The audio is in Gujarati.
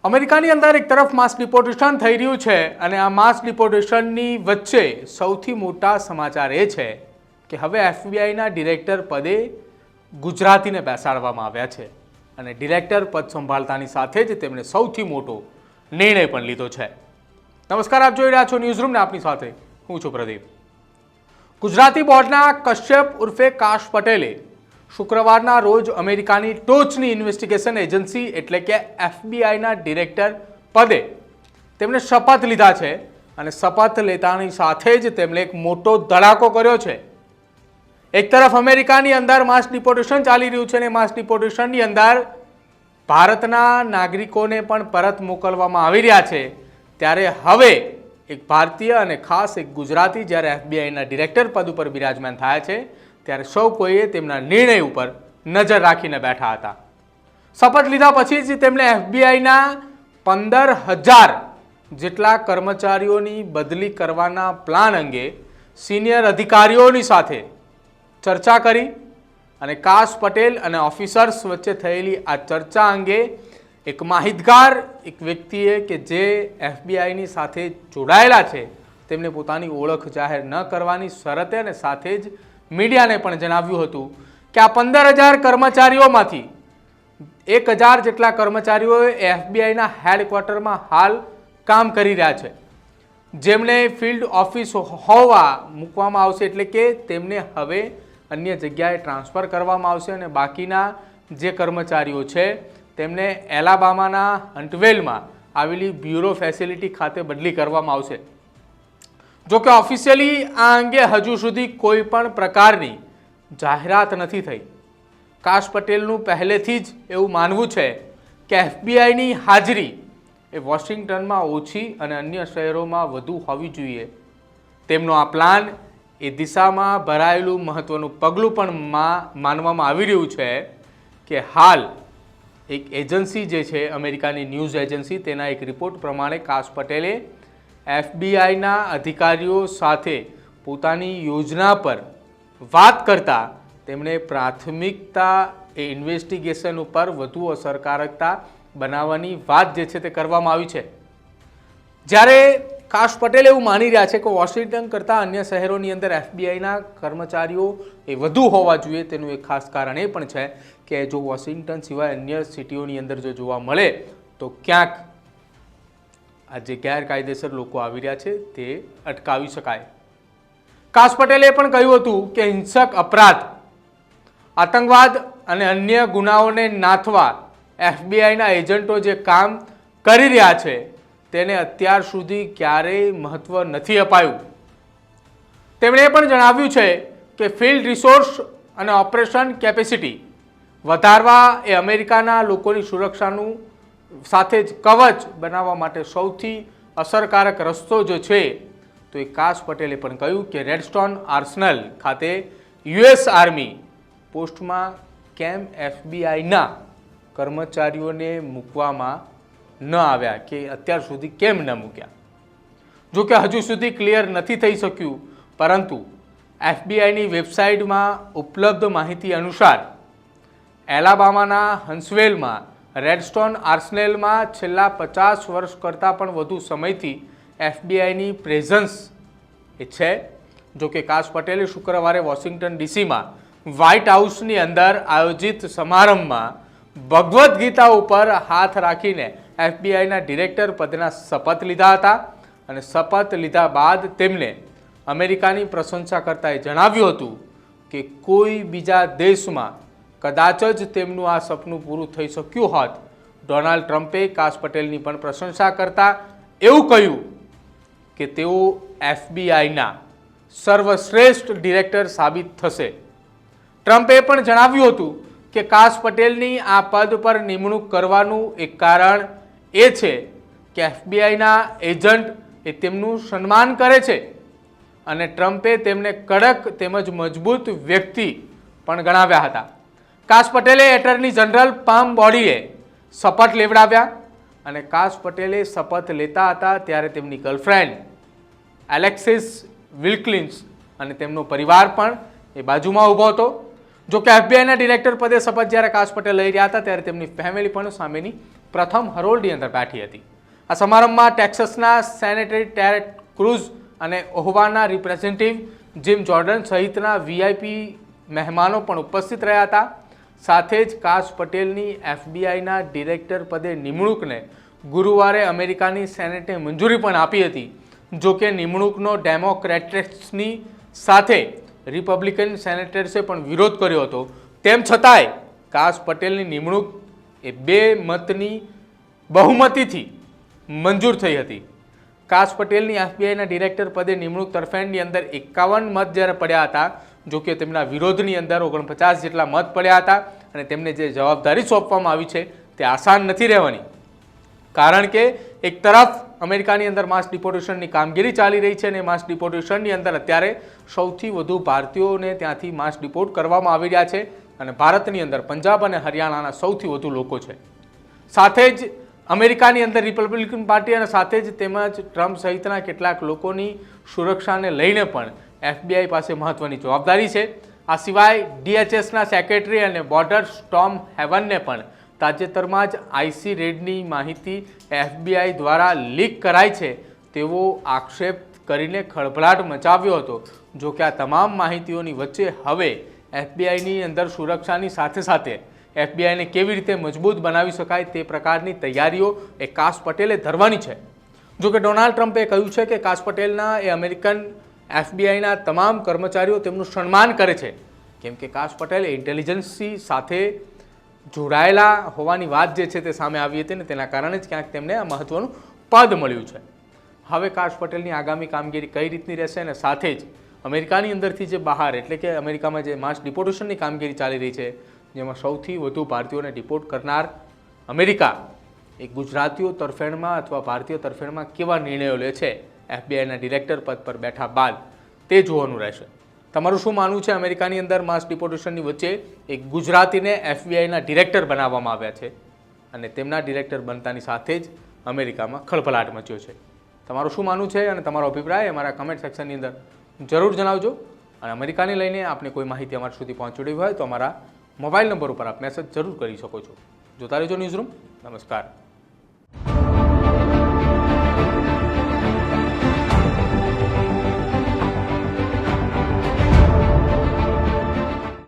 અમેરિકાની અંદર એક તરફ માસ ડિપોર્ટેશન થઈ રહ્યું છે અને આ માસ ડિપોર્ટેશનની વચ્ચે સૌથી મોટા સમાચાર એ છે કે હવે એફબીઆઈના ડિરેક્ટર પદે ગુજરાતીને બેસાડવામાં આવ્યા છે અને ડિરેક્ટર પદ સંભાળતાની સાથે જ તેમણે સૌથી મોટો નિર્ણય પણ લીધો છે। નમસ્કાર, આપ જોઈ રહ્યા છો ન્યૂઝરૂમ ને આપની સાથે હું છું પ્રદીપ। ગુજરાતી બોર્ડના કશ્યપ ઉર્ફે કાશ પટેલે શુક્રવારના રોજ અમેરિકાની ટોચની ઇન્વેસ્ટિગેશન એજન્સી એટલે કે એફબીઆઈના ડિરેક્ટર પદે તેમણે શપથ લીધા છે અને શપથ લેતાની સાથે જ તેમણે એક મોટો ધડાકો કર્યો છે। એક તરફ અમેરિકાની અંદર માસ ડિપોર્ટેશન ચાલી રહ્યું છે અને માસ ડિપોર્ટેશનની અંદર ભારતના નાગરિકોને પણ પરત મોકલવામાં આવી રહ્યા છે, ત્યારે હવે એક ભારતીય અને ખાસ એક ગુજરાતી જ્યારે એફબીઆઈના ડિરેક્ટર પદ ઉપર બિરાજમાન થયા છે ત્યારે સૌ કોઈએ તેમના નિર્ણય ઉપર નજર રાખીને બેઠા હતા। શપથ લીધા પછી જ તેમણે એફબીઆઈના 15,000 જેટલા કર્મચારીઓની બદલી કરવાના પ્લાન અંગે સિનિયર અધિકારીઓની સાથે ચર્ચા કરી અને કાશ પટેલ અને ઓફિસર્સ વચ્ચે થયેલી આ ચર્ચા અંગે એક માહિતગાર એક વ્યક્તિએ કે જે એફબીઆઈની સાથે જોડાયેલા છે તેમને પોતાની ઓળખ જાહેર ન કરવાની શરતે અને સાથે જ મીડિયાને પણ જણાવ્યું હતું કે આ 15,000 કર્મચારીઓમાંથી 1,000 જેટલા કર્મચારીઓ એફબીઆઈના હેડક્વાર્ટરમાં હાલ કામ કરી રહ્યા છે, જેમને ફિલ્ડ ઓફિસ હોવા મૂકવામાં આવશે, એટલે કે તેમને હવે અન્ય જગ્યાએ ટ્રાન્સફર કરવામાં આવશે અને બાકીના જે કર્મચારીઓ છે તેમને એલાબામાના હન્ટવેલમાં આવેલી બ્યુરો ફેસિલિટી ખાતે બદલી કરવામાં આવશે। જોકે ઓફિશિયલી આ અંગે હજુ સુધી કોઈ પણ પ્રકારની જાહેરાત નથી થઈ। કાશ પટેલનું પહેલેથી જ એવું માનવું છે કે એફબીઆઈની હાજરી એ વોશિંગ્ટનમાં ઓછી અને અન્ય શહેરોમાં વધુ હોવી જોઈએ। તેમનો આ પ્લાન એ દિશામાં ભરાયેલું મહત્વનું પગલું પણ માનવામાં આવી રહ્યું છે કે હાલ એક એજન્સી જે છે અમેરિકાની ન્યૂઝ એજન્સી તેના એક રિપોર્ટ પ્રમાણે કાશ પટેલે એફબીઆઈના અધિકારીઓ સાથે પોતાની યોજના પર વાત કરતા તેમણે પ્રાથમિકતા એ ઇન્વેસ્ટિગેશન ઉપર વધુ અસરકારકતા બનાવવાની વાત જે છે તે કરવામાં આવી છે। જ્યારે કાશ પટેલ એવું માની રહ્યા છે કે વોશિંગ્ટન કરતાં અન્ય શહેરોની અંદર એફબીઆઈના કર્મચારીઓ એ વધુ હોવા જોઈએ, તેનું એક ખાસ કારણ એ પણ છે કે જો વોશિંગ્ટન સિવાય અન્ય સિટીઓની અંદર જો જોવા મળે તો ક્યાંક આ જે ગેરકાયદેસર લોકો આવી રહ્યા છે તે અટકાવી શકાય। કાશ પટેલે પણ કહ્યું હતું કે હિંસક અપરાધ, આતંકવાદ અને અન્ય ગુનાઓને નાથવા એફબીઆઈના એજન્ટો જે કામ કરી રહ્યા છે તેને અત્યાર સુધી ક્યારેય મહત્વ નથી અપાયું। તેમણે પણ જણાવ્યું છે કે ફિલ્ડ રિસોર્સ અને ઓપરેશન કેપેસિટી વધારવા એ અમેરિકાના લોકોની સુરક્ષાનું સાથે જ કવચ બનાવવા માટે સૌથી અસરકારક રસ્તો જો છે તો એ કાશ પટેલે પણ કહ્યું કે રેડસ્ટોન આર્સેનલ ખાતે યુએસ આર્મી પોસ્ટમાં કેમ એફબીઆઈના કર્મચારીઓને મૂકવામાં ન આવ્યા કે અત્યાર સુધી કેમ ન મૂક્યા। જો કે હજુ સુધી ક્લિયર નથી થઈ શક્યું, પરંતુ એફબીઆઈની વેબસાઇટમાં ઉપલબ્ધ માહિતી અનુસાર એલાબામાના હન્ટવેલમાં રેડસ્ટોન આર્સેનલમાં છેલ્લા 50 વર્ષ કરતાં પણ વધુ સમયથી એફબીઆઈની પ્રેઝન્સ એ છે। જો કે કાશ પટેલે શુક્રવારે વોશિંગ્ટન ડીસીમાં વ્હાઇટ હાઉસની અંદર આયોજિત સમારંભમાં ભગવદ્ ગીતા ઉપર હાથ રાખીને એફબીઆઈના ડિરેક્ટર પદના શપથ લીધા હતા અને શપથ લીધા બાદ તેમને અમેરિકાની પ્રશંસા કરતા જણાવ્યું હતું કે કોઈ બીજા દેશમાં કદાચ જ તેમનું આ સપનું પૂરું થઈ શક્યું હોત। ડોનાલ્ડ ટ્રમ્પે કાશ પટેલની પણ પ્રશંસા કરતા એવું કહ્યું કે તેઓ એફબીઆઈના સર્વશ્રેષ્ઠ ડિરેક્ટર સાબિત થશે। ટ્રમ્પે પણ જણાવ્યું હતું કે કાશ પટેલની આ પદ પર નિમણૂક કરવાનું એક કારણ એ છે કે એફબીઆઈના એજન્ટ એ તેમનું સન્માન કરે છે અને ટ્રમ્પે તેમને કડક તેમજ મજબૂત વ્યક્તિ પણ ગણાવ્યા હતા। કાશ પટેલે એટર્ની જનરલ પામ બોડીએ શપથ લેવડાવ્યા અને કાશ પટેલે શપથ લેતા હતા ત્યારે તેમની ગર્લફ્રેન્ડ એલેક્સિસ વિલ્કિન્સ અને તેમનો પરિવાર પણ એ બાજુમાં ઊભો હતો। જો કે એફબીઆઈના ડિરેક્ટર પદે શપથ જ્યારે કાશ પટેલ લઈ રહ્યા હતા ત્યારે તેમની ફેમિલી પણ સામેની પ્રથમ હરોળની અંદર બેઠી હતી। આ સમારંભમાં ટેક્સાસના સેનેટર ટેડ ક્રુઝ અને ઓહવાના રિપ્રેઝેન્ટેટિવ જીમ જોર્ડન સહિતના વીઆઈપી મહેમાનો પણ ઉપસ્થિત રહ્યા હતા। સાથે જ કાશ પટેલની એફબીઆઈના ડિરેક્ટર પદે નિમણૂકને ગુરુવારે અમેરિકાની સેનેટે મંજૂરી પણ આપી હતી। જો કે નિમણૂકનો ડેમોક્રેટ્સની સાથે રિપબ્લિકન સેનેટર્સે પણ વિરોધ કર્યો હતો। તેમ છતાંય કાશ પટેલની નિમણૂક એ 2 મતની બહુમતીથી મંજૂર થઈ હતી। કાશ પટેલની એફબીઆઈના ડિરેક્ટર પદે નિમણૂક તરફેણની અંદર 51 મત જ્યારે પડ્યા હતા, જો કે તેમના વિરોધની અંદર 49 જેટલા મત પડ્યા હતા અને તેમને જે જવાબદારી સોંપવામાં આવી છે તે આસાન નથી રહેવાની। કારણ કે એક તરફ અમેરિકાની અંદર માસ ડિપોર્ટેશનની કામગીરી ચાલી રહી છે અને માસ ડિપોર્ટેશનની અંદર અત્યારે સૌથી વધુ ભારતીયોને ત્યાંથી માસ ડિપોર્ટ કરવામાં આવી રહ્યા છે અને ભારતની અંદર પંજાબ અને હરિયાણાના સૌથી વધુ લોકો છે। સાથે જ અમેરિકાની અંદર રિપબ્લિકન પાર્ટી અને સાથે જ તેમજ ટ્રમ્પ સહિતના કેટલાક લોકોની સુરક્ષાને લઈને પણ એફબીઆઈ પાસે મહત્વની જવાબદારી છે। આ સિવાય ડીએચએસના સેક્રેટરી અને બોર્ડર સ્ટોમ હેવનને પણ તાજેતરમાં જ આઈસી રેડની માહિતી એફબીઆઈ દ્વારા લીક કરાઈ છે તેવો આક્ષેપ કરીને ખળભળાટ મચાવ્યો હતો। જો કે આ તમામ માહિતીઓની વચ્ચે હવે એફબીઆઈની અંદર સુરક્ષાની સાથે સાથે એફબીઆઈને કેવી રીતે મજબૂત બનાવી શકાય તે પ્રકારની તૈયારીઓ એ કાશ પટેલે ધરવાની છે। જો કે ડોનાલ્ડ ટ્રમ્પે કહ્યું છે કે કાશ પટેલના એ અમેરિકન એફબીઆઈના તમામ કર્મચારીઓ તેમનું સન્માન કરે છે, કેમ કે કાશ પટેલ ઇન્ટેલિજન્સી સાથે જોડાયેલા હોવાની વાત જે છે તે સામે આવી હતી ને તેના કારણે જ ક્યાંક તેમને આ મહત્વનું પદ મળ્યું છે। હવે કાશ પટેલની આગામી કામગીરી કઈ રીતની રહેશે અને સાથે જ અમેરિકાની અંદરથી જે બહાર એટલે કે અમેરિકામાં જે માસ ડિપોર્ટેશનની કામગીરી ચાલી રહી છે, જેમાં સૌથી વધુ ભારતીયોને ડિપોર્ટ કરનાર અમેરિકા એ ગુજરાતીઓ તરફેણમાં અથવા ભારતીય તરફેણમાં કેવા નિર્ણયો લે છે એફબીઆઈના ડિરેક્ટર પદ પર બેઠા બાદ તે જોવાનું રહેશે। તમારું શું માનવું છે? અમેરિકાની અંદર માસ ડિપોર્ટેશનની વચ્ચે એક ગુજરાતીને એફબીઆઈના ડિરેક્ટર બનાવવામાં આવ્યા છે અને તેમના ડિરેક્ટર બનતાની સાથે જ અમેરિકામાં ખળભળાટ મચ્યો છે। તમારું શું માનવું છે અને તમારો અભિપ્રાય અમારા કમેન્ટ સેક્શનની અંદર જરૂર જણાવજો। અને અમેરિકાને લઈને આપને કોઈ માહિતી અમારા સુધી પહોંચાડવી હોય તો અમારા મોબાઈલ નંબર ઉપર આપ મેસેજ જરૂર કરી શકો છો। જોતા રહેજો ન્યૂઝરૂમ। નમસ્કાર।